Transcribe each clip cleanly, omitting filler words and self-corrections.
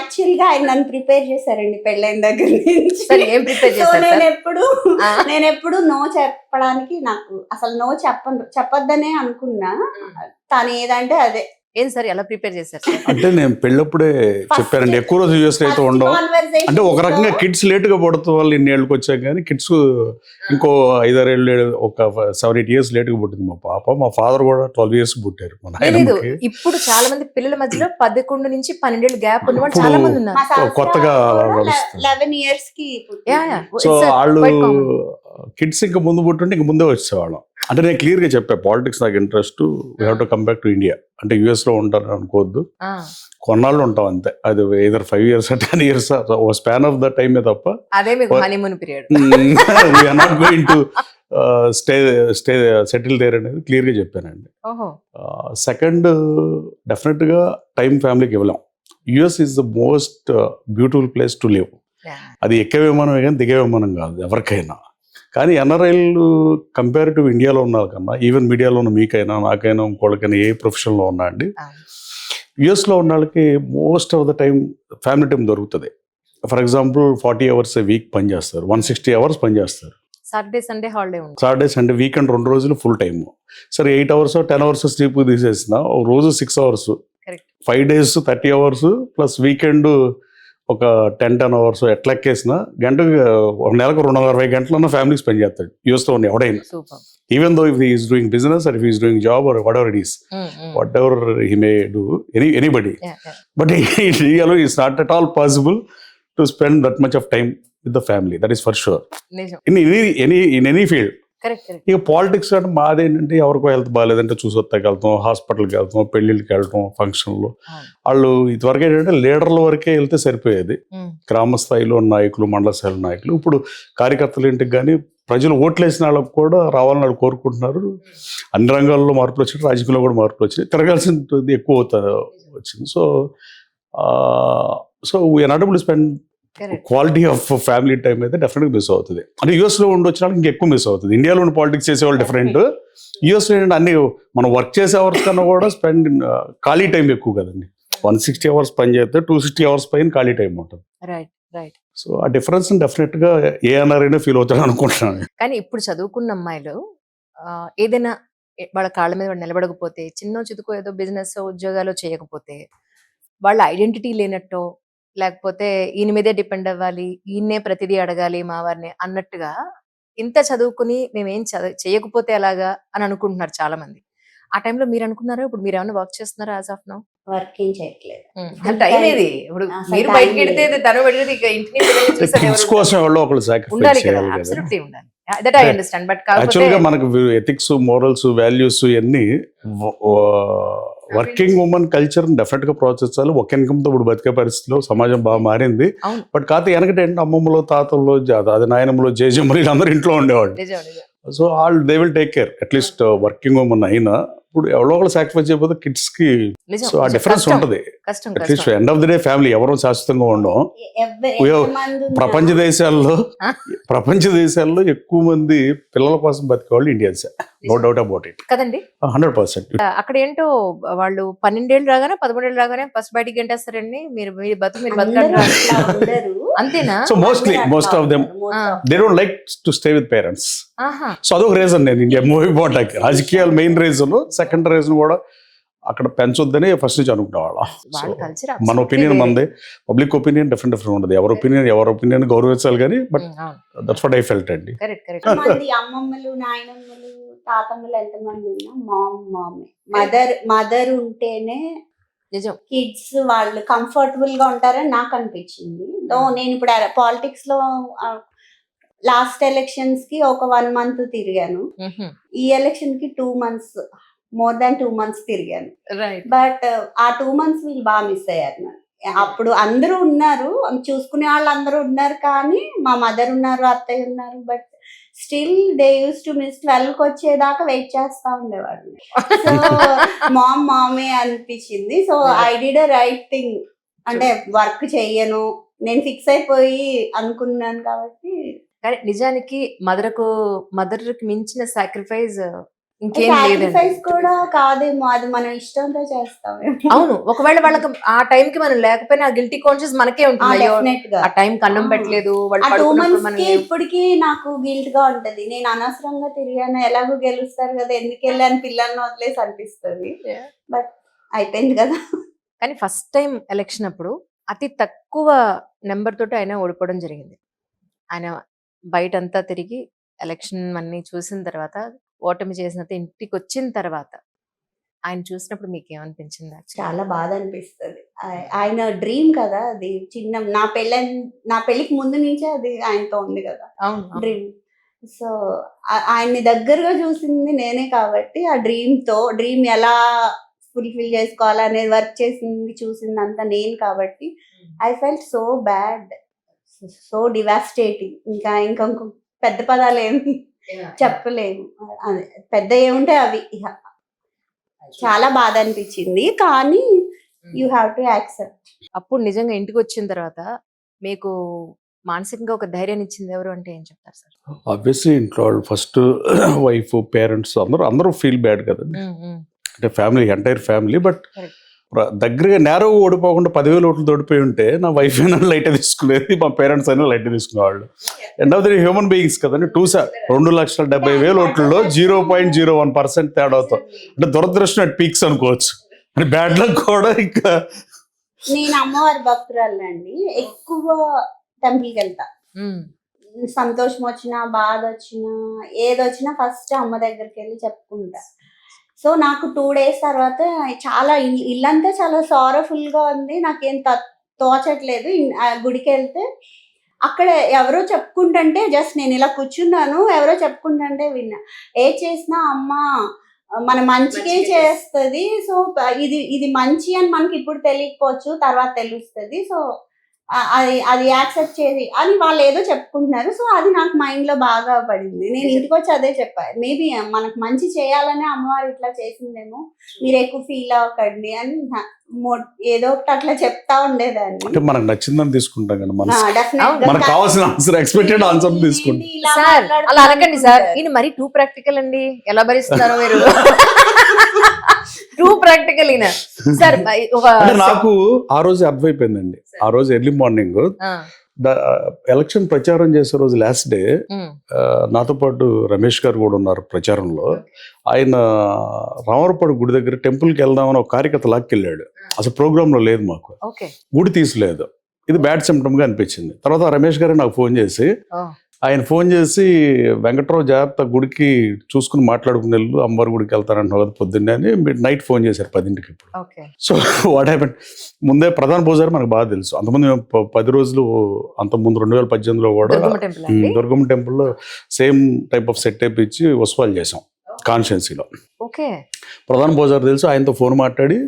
Actual గా ఆయన నన్ను ప్రిపేర్ చేశారండి పెళ్ళైన దగ్గర నుంచి. సరే ఏం ప్రిపేర్ సో చేశారు సార్? నేను ఎప్పుడు నో చెప్పడానికి నాకు అసలు నో చెప్పొద్దనే అనుకున్నా. తను ఏదంటే అదే. ఏం సార్ ఎలా ప్రిపేర్ చేశారు సార్? అంటే నేను పెళ్ళప్పుడే చెప్పానండి, ఎక్కువ రోజు యూఎస్ అయితే ఉండవు. అంటే ఒక రకంగా కిడ్స్ లేటుగా పుడతాం వాళ్ళు ఇన్ని ఏళ్ళకి వచ్చాక, కానీ కిడ్స్ ఇంకో 5-6 ఏళ్ళు, ఒక 7-8 years లేటుగా పుట్టింది మా పాప. మా ఫాదర్ కూడా 12 years పుట్టారు మా తెలీదు. నాయనమ్మకి. ఇప్పుడు చాలా మంది పిల్లల మధ్యలో 11 నుంచి 12 గ్యాప్ ఉన్న వాళ్ళు ఇప్పుడు చాలా మంది ఉన్నారు. కొత్తగా నడుస్తుంది. 11 years కి yeah, yeah. So It's a వాళ్ళు quite common. కిడ్స్ ఇంకా ముందు పుట్టుంటే ఇంక ముందే వచ్చేవాళ్ళం. అంటే నేను క్లియర్ గా చెప్పా, పాలిటిక్స్ నాకు interest, we have to come back to India. అంటే యుఎస్ లో ఉంటాను అనుకోవద్దు, ఆ, కొన్నాళ్ళు ఉంటాం అంతే. అది either 5 years 10 years ఓ స్పాన్ ఆఫ్ ద టైమే తప్ప అదే మీకు honeymoon period. We're not going to stay settle there అనేది క్లియర్ గా చెప్పానండి. ఓహో. సెకండ్, డెఫినెట్ గా టైం ఫ్యామిలీకి ఇవ్వలేం. US is the most beautiful place to live. అది ఎక్కే విమానమే కానీ దిగే విమానం కాదు ఎవరికైనా. కానీ ఎన్ఆర్ఐలు కంపారిటివ్ ఇండియాలో ఉన్న కన్నా, ఈవెన్ మీడియాలో ఉన్న మీకైనా నాకైనా ఇంకోళ్ళకైనా ఏ ప్రొఫెషన్లో ఉన్నా అండి, యుఎస్లో ఉన్న వాళ్ళకి most of the time family time దొరుకుతుంది. For example 40 hours a week పని చేస్తారు, 160 hours పని చేస్తారు. సాటర్డే సండే హాలిడే ఉంటుంది. సాటర్డే సండే వీకెండ్ 2 రోజులు ఫుల్ టైమ్. సరే 8 hours 10 hours స్లీప్ తీసేసిన ఒక రోజు 6 hours, Correct. 5 days 30 hours plus weekend ఒక 10 hours ఎట్లా ఎక్కేసిన గంటకు ఒక నెలకు 260 గంటలన్న ఫ్యామిలీ స్పెండ్ చేస్తాడు యూఎస్లో ఉన్న ఎవడైనా. Super. Even though if is doing business or if is doing job or whatever it is, whatever he may do, anybody. But ఇండియాలో is not at all possible to spend that much of time with the family, that is for sure. నిజం. In any field. Correct, correct. ఇక politics అంటే మాదేంటంటే ఎవరికో health బాగాలేదంటే చూసొత్తాకి వెళ్తాం, హాస్పిటల్కి వెళ్తాం, పెళ్ళిళ్ళకి వెళ్తాం, ఫంక్షన్లు. వాళ్ళు ఇదివరకు ఏంటంటే లీడర్ల వరకే వెళ్తే సరిపోయేది, గ్రామ స్థాయిలో నాయకులు, మండల స్థాయిలో నాయకులు. ఇప్పుడు కార్యకర్తల ఇంటికి కానీ ప్రజలు ఓట్లేసిన వాళ్ళకి కూడా రావాలని వాళ్ళు కోరుకుంటున్నారు. అన్ని రంగాల్లో మార్పులు వచ్చినాయి, రాజకీయంలో కూడా మార్పులు వచ్చినాయి, తిరగాల్సింది ఎక్కువ వచ్చింది. So we're not able to spend quality of family time అయితే డెఫినెట్గా మిస్ అవుతుంది. అంటే యూఎస్లో ఉండి వచ్చిన వాళ్ళకి ఇంకెక్కువ మిస్ అవుతుంది. ఇండియాలో ఉండి పాలిటిక్స్ చేసేవాళ్ళు డిఫరెంట్, యూఎస్లో ఏంటంటే అన్ని మనం వర్క్ చేసే అవర్స్ కన్నా కూడా స్పెండ్ ఖాళీ టైం ఎక్కువ కదండి. 160 hours పని చేస్తే 260 hours పైన ఖాళీ టైం ఉంటుంది. Right, right. సో ఆ డిఫరెన్స్ డెఫినెట్గా ఏ అన్నారైనా ఫీల్ అవుతాడు అనుకుంటున్నాను. కానీ ఇప్పుడు చదువుకున్న అమ్మాయిలు ఏదైనా వాళ్ళ కాళ్ళ మీద వాళ్ళు నిలబడకపోతే, చిన్న చితుకో ఏదో బిజినెస్ ఉద్యోగాలు చేయకపోతే, వాళ్ళ ఐడెంటిటీ లేనట్టో, లేకపోతే ఈయన మీదే డిపెండ్ అవ్వాలి, ఈయన్నే ప్రతిదీ అడగాలి మా వారిని అన్నట్టుగా, ఇంత చదువుకుని మేమేం చేయకపోతే ఎలాగా అని అనుకుంటున్నారు చాలా మంది. ఆ టైంలో మీరు అనుకున్నారా? ఇప్పుడు మీరు ఏమైనా వర్క్ చేస్తున్నారా యాజ్ ఆఫ్ నౌ? వర్క్ ఏం చేయట్లేదు. టైం ఏది? ఇప్పుడు మీరు బయటకి వెడితే తను పెడితే ఇక ఇంటిని కిడ్స్ కోసం ఎవరో ఒకళ్ళు సాక్రిఫైస్ ఉండాలి కదా, చేయాలి కదా. అబ్సల్యూట్లీ ఉండాలి. That I understand. బట్ యాక్చువల్గా మనకు ఎథిక్స్, మోరల్స్, వాల్యూస్ ఇవన్నీ వర్కింగ్ ఉమెన్ కల్చర్ డెఫినెట్ గా ప్రోత్సహించాలి. ఒక ఇన్కమ్ తో ఇప్పుడు బతికే పరిస్థితిలో సమాజం బాగా మారింది. బట్ కాకపోతే వెనకటి ఏంటంటే అమ్మమ్మలో, తాతల్లో, అది నాయనమ్మలో, జేజమ్మలు అందరూ ఇంట్లో ఉండేవాళ్ళు. So all they will take care, at least working women అయినా. ఇప్పుడు ఎవరో ఒకళ్ళు సాక్రిఫైస్ చేయకపోతే కిడ్స్ కి సో ఆ డిఫరెన్స్ ఉంటుంది. At least end of the day family ఎవరో శాశ్వతంగా ఉండడం. ప్రపంచ దేశాల్లో ఎక్కువ మంది పిల్లల కోసం బతికే వాళ్ళు Indians, no doubt about it కదండి. 100%. అక్కడ ఏంటో వాళ్ళు 12 ఏళ్ళు రాగానే 13 ఏళ్ళు రాగానే ఫస్ట్ బయటికి గంటేస్తారండి. మీరు బతకండి అంతేనా? So most of them they don't like to stay with parents. So అదొక రీజన్ నేను ఇండియా మూవీ పోవడానికి. రాజకీయాలు మెయిన్ రీజన్, సెకండ్ రీజన్ కూడా అక్కడ పెంచొద్దని ఫస్ట్ నుంచి అనుకునేవాళ్ళం. మన ఒపీనియన్ మనది, పబ్లిక్ ఒపీనియన్ డిఫరెంట్ ఉంటుంది. ఎవరి ఒపీనియన్ గౌరవించాలి కానీ, but that's what I felt అండి. అమ్మమ్మలు, నాయనమ్మలు, తాతమ్మలు ఎంతమంది ఉన్నా మదర్ ఉంటేనే కిడ్స్ వాళ్ళు కంఫర్టబుల్ గా ఉంటారని నాకు అనిపించింది. నేను ఇప్పుడు పాలిటిక్స్ లో లాస్ట్ ఎలక్షన్స్ కి ఒక 1 month తిరిగాను, ఈ ఎలక్షన్ కి 2 months, more than 2 months తిరిగాను. బట్ ఆ 2 months వీళ్ళు బాగా మిస్ అయ్యారు. అప్పుడు అందరూ ఉన్నారు, చూసుకునే వాళ్ళు అందరూ ఉన్నారు, కానీ మా మదర్ ఉన్నారు, అత్తయ్య ఉన్నారు, but still they use to miss 12కి వచ్చేదాకా వెయిట్ చేస్తా ఉండేవాళ్ళు. సో మామే అనిపించింది. So I did a right thing. అంటే వర్క్ చెయ్యను, నేను ఫిక్స్ అయిపోయి అనుకున్నాను కాబట్టి. కానీ నిజానికి మదర్కి మించిన సాక్రిఫైస్ ఇంకేం లేదండి. సాక్రిఫైస్ కూడా కాదేమో, అది మనం ఇష్టంతో చేస్తామేమో. అవును, ఒకవేళ వాళ్ళకి ఆ టైం కి మనం లేకపోయినా ఆ గిల్టీ కాన్షియస్ మనకే ఉంటుంది. అయ్యో డెఫినెట్ గా ఆ టైం కన్నం ఆ. పెట్టలేదు, వాళ్ళు ఆ 2 పడుకున్నప్పుడు months మనం కి ఇప్పటికి నాకు గిల్ట్ గా ఉంటది. నేను అనవసరంగా తిరిగాను, ఎలాగో గెలుస్తారు కదా, ఎందుకు వెళ్ళాను పిల్లల్ని వదిలేసి అనిపిస్తుంది. బట్ అయిపోయింది కదా. కానీ ఫస్ట్ టైం ఎలక్షన్ అప్పుడు అతి తక్కువ నెంబర్ తోటి ఆయన ఓడిపోవడం జరిగింది. ఆయన బయటంతా తిరిగి ఎలక్షన్ అన్ని చూసిన తర్వాత, ఓటమి చేసిన తర్వాత ఇంటికి వచ్చిన తర్వాత ఆయన చూసినప్పుడు మీకు ఏమనిపించింది? చాలా బాధ అనిపిస్తుంది. ఆయన డ్రీమ్ కదా అది. చిన్న నా పెళ్ళికి ముందు నుంచే అది ఆయనతో ఉంది కదా అవును. డ్రీమ్. సో ఆయన్ని దగ్గరగా చూసింది నేనే కాబట్టి, ఆ డ్రీమ్ ఎలా ఫుల్ఫిల్ చేసుకోవాలనేది వర్క్ చేసింది చూసిందంతా నేను కాబట్టి, I felt so bad, so devastating. ఇంకా పెద్ద పదాలు ఏమి చెప్పలేము. అదే పెద్ద ఏముంటే అవి ఇక. చాలా బాధ అనిపించింది, కానీ యూ హ్యావ్ టు యాక్సెప్ట్. అప్పుడు నిజంగా ఇంటికి వచ్చిన తర్వాత మీకు మానసికంగా ఒక ధైర్యాన్ని ఇచ్చింది ఎవరు అంటే ఏం చెప్తారు సార్? ఆబ్వియస్లీ ఇంట్లో వాళ్ళు ఫస్ట్ వైఫ్ పేరెంట్స్ అందరూ ఫీల్ బ్యాడ్ కదండి. అంటే family, entire family. But Correct. దగ్గరగా నేరో ఓడిపోకుండా 10,000 ఓట్లు ఓడిపోయి ఉంటే నా వైఫ్ అయినా లైట్ తీసుకునేది, మా పేరెంట్స్ అయినా లైట్ తీసుకునేవాళ్ళు. End of the human beings కదండి. 2,70,000 ఓట్లలో 0.01% తేడా అవుతాం అంటే దురదృష్టం అట్ పీక్స్ అనుకోవచ్చు. అంటే బ్యాడ్ లక్ కూడా ఇంకా. నేను అమ్మవారి భక్తురాలండి, ఎక్కువ టెంపుల్కి వెళ్తా. సంతోషం వచ్చినా, బాధ వచ్చినా, ఏదొచ్చినా ఫస్ట్ అమ్మ దగ్గరికి వెళ్ళి చెప్పుకుంటా. సో నాకు 2 days తర్వాత చాలా ఇల్లంతా చాలా సారఫుల్ గా ఉంది, నాకేం తోచట్లేదు. ఆ గుడికి వెళ్తే అక్కడ ఎవరో చెప్పుకుంటుంటే జస్ట్ నేను ఇలా కూర్చున్నాను, ఎవరో చెప్పుకుంటుంటే విన్నా. ఏ చేసినా అమ్మ మన మంచికే చేస్తుంది. సో ఇది మంచి అని మనకి ఇప్పుడు తెలియకపోవచ్చు, తర్వాత తెలుస్తుంది. సో అది యాక్సెప్ట్ చేసి అని వాళ్ళు ఏదో చెప్పుకుంటున్నారు. సో అది నాకు మైండ్ లో బాగా పడింది. నేను ఇంటికి వచ్చి అదే చెప్పాను, మేబీ మనకు మంచి చేయాలనే అమ్మవారు ఇట్లా చేసిందేమో, మీరు ఎక్కువ ఫీల్ అవ్వకండి అని ఏదో ఒకటి అట్లా చెప్తా ఉండేదాన్ని. అంటే మనకు నచ్చిందని తీసుకుంటాం కదా, Definitely. మనకు కావాల్సిన ఆన్సర్, ఎక్స్పెక్టెడ్ ఆన్సర్ తీసుకుంటాం. ఇలా సార్ అలా అనకండి సార్, మాట్లాడుతుంటారు. ఈయన మరీ టూ ప్రాక్టికల్ అండి, ఎలా భరిస్తున్నారో మీరు? టూ ప్రాక్టికల్ ఈయన సార్. ఒక అంటే నాకు ఆ రోజు అర్థమైపోయిందండి. ఆ రోజు ఎర్లీ మార్నింగ్ ఎలక్షన్ ప్రచారం చేసే రోజు లాస్ట్ డే, నాతో పాటు రమేష్ గారు కూడా ఉన్నారు ప్రచారంలో. ఆయన రామరపాడు గుడి దగ్గర టెంపుల్కి వెళ్దామని ఒక కార్యకర్త లాక్కెళ్ళాడు. అసలు ప్రోగ్రాంలో లేదు, మాకు ఓకే గుడి తీసలేదు. ఇది బ్యాడ్ సిమ్టమ్గా అనిపించింది. తర్వాత రమేష్ గారు నాకు ఫోన్ చేసి, ఆయన ఫోన్ చేసి వెంకట్రావు జాగ్రత్త గుడికి చూసుకుని మాట్లాడుకుని వెళ్ళు, అమ్మవారి గుడికి వెళ్తారంటున్నావు కదా పొద్దున్నే అని నైట్ ఫోన్ చేశారు 10ంటికి. ఇప్పుడు ఓకే సో వాట్ హ్యాపెండ్, ముందే ప్రధాన పూజారి మనకు బాగా తెలుసు. అంతకుముందు మేము 10 రోజులు, అంతకుముందు 2018లో కూడా దుర్గమ్మ టెంపుల్ అండి. దుర్గమ్మ టెంపుల్లో సేమ్ టైప్ ఆఫ్ సెట్ ఇచ్చి ఉత్సవాలు చేసాం కాన్స్టిట్యున్సీలో. ఓకే ప్రధాన పూజారి తెలుసు, ఆయనతో ఫోన్ మాట్లాడి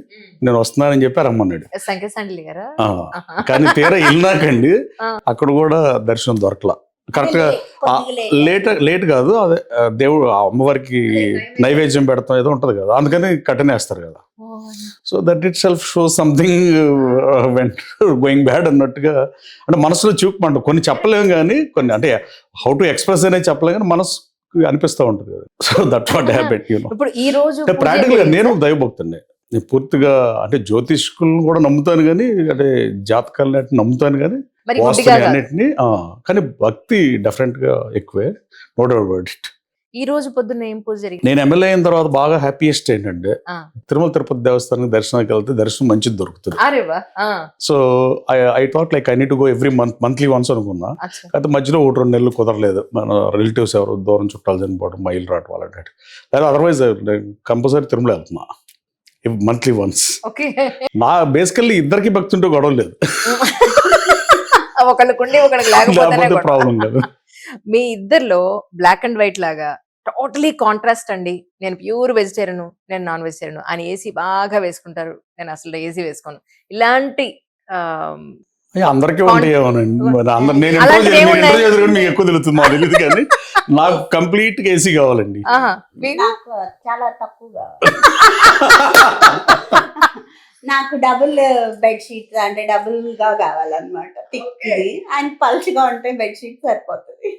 నేను వస్తున్నానని చెప్పి రమ్మన్నాడు. సంకేత్ సండ్లి గారా? కానీ తీరా వెళ్ళినాకండి అక్కడ కూడా దర్శనం దొరకలా. కరెక్ట్ గా లేట్ కాదు, అదే దేవుడు అమ్మవారికి నైవేద్యం పెడతాం ఏదో ఉంటది కదా, అందుకని కట్టనేస్తారు కదా. So that it self show something vent going bad అన్నట్టుగా. అంటే మనసులో చూపమంట కొన్ని చెప్పలేము కానీ, కొన్ని అంటే హౌ టు ఎక్స్ప్రెస్ అనేది చెప్పలేము కానీ మనసు అనిపిస్తూ ఉంటుంది కదా. So that what happen. ఇప్పుడు ఈ రోజు ప్రాక్టికల్ గా నేను దైవభక్తుడిని. నేను పూర్తిగా అంటే జ్యోతిష్కులను కూడా నమ్ముతాను కానీ, అంటే జాతకాలని నమ్ముతాను కానీ, అన్నిటిని. కానీ భక్తి డెఫినెట్ గా ఎక్కువే, నో డౌట్ అబౌట్ ఇట్. ఈ రోజు పొద్దున్న ఏం పూజ జరిగింది? నేను ఎమ్మెల్యే అయిన తర్వాత బాగా హ్యాపీయెస్ట్ ఏంటంటే, తిరుమల తిరుపతి దేవస్థానానికి దర్శనానికి వెళ్తే దర్శనం మంచిది దొరుకుతుంది. So I thought like I need to go every monthly once అనుకున్నా. అయితే మధ్యలో 1-2 నెలలు కుదరలేదు, మన రిలేటివ్స్ ఎవరు దూరం చుట్టాలు చనిపోవడం, మైలు రావడం అలాంటి. లేదా అదర్వైజ్ కంపల్సరీ తిరుమల వెళ్తున్నా మంత్లీ వన్స్. నా బేసికల్లీ ఇద్దరికి భక్తి ఉంటే గొడవ లేదు, ఒకళ్ళకుండి ఒకళ్ళకి లేకపోతే ప్రాబ్లం లేదు. మీ ఇద్దర్లో బ్లాక్ అండ్ వైట్ లాగా టోటలీ కాంట్రాస్ట్ అండి. నేను ప్యూర్ వెజిటేరియన్, నేను నాన్ వెజిటేరియన్. ఆయన ఏసీ బాగా వేసుకుంటారు, నేను అసలు ఏసీ వేసుకోను. ఇలాంటి అందరికీ ఉంటాయేమోనండి, నేను ఇంటర్వ్యూ మీకు ఎక్కువ తెలుస్తుంది తెలియదు కానీ నాకు కంప్లీట్ గా ఏసీ కావాలండి. నాకు చాలా తక్కువగా నాకు డబుల్ బెడ్షీట్స్ అంటే డబుల్ గా కావాలన్నమాట, థిక్. అండ్ పల్చగా ఉంటే బెడ్షీట్ సరిపోతుంది.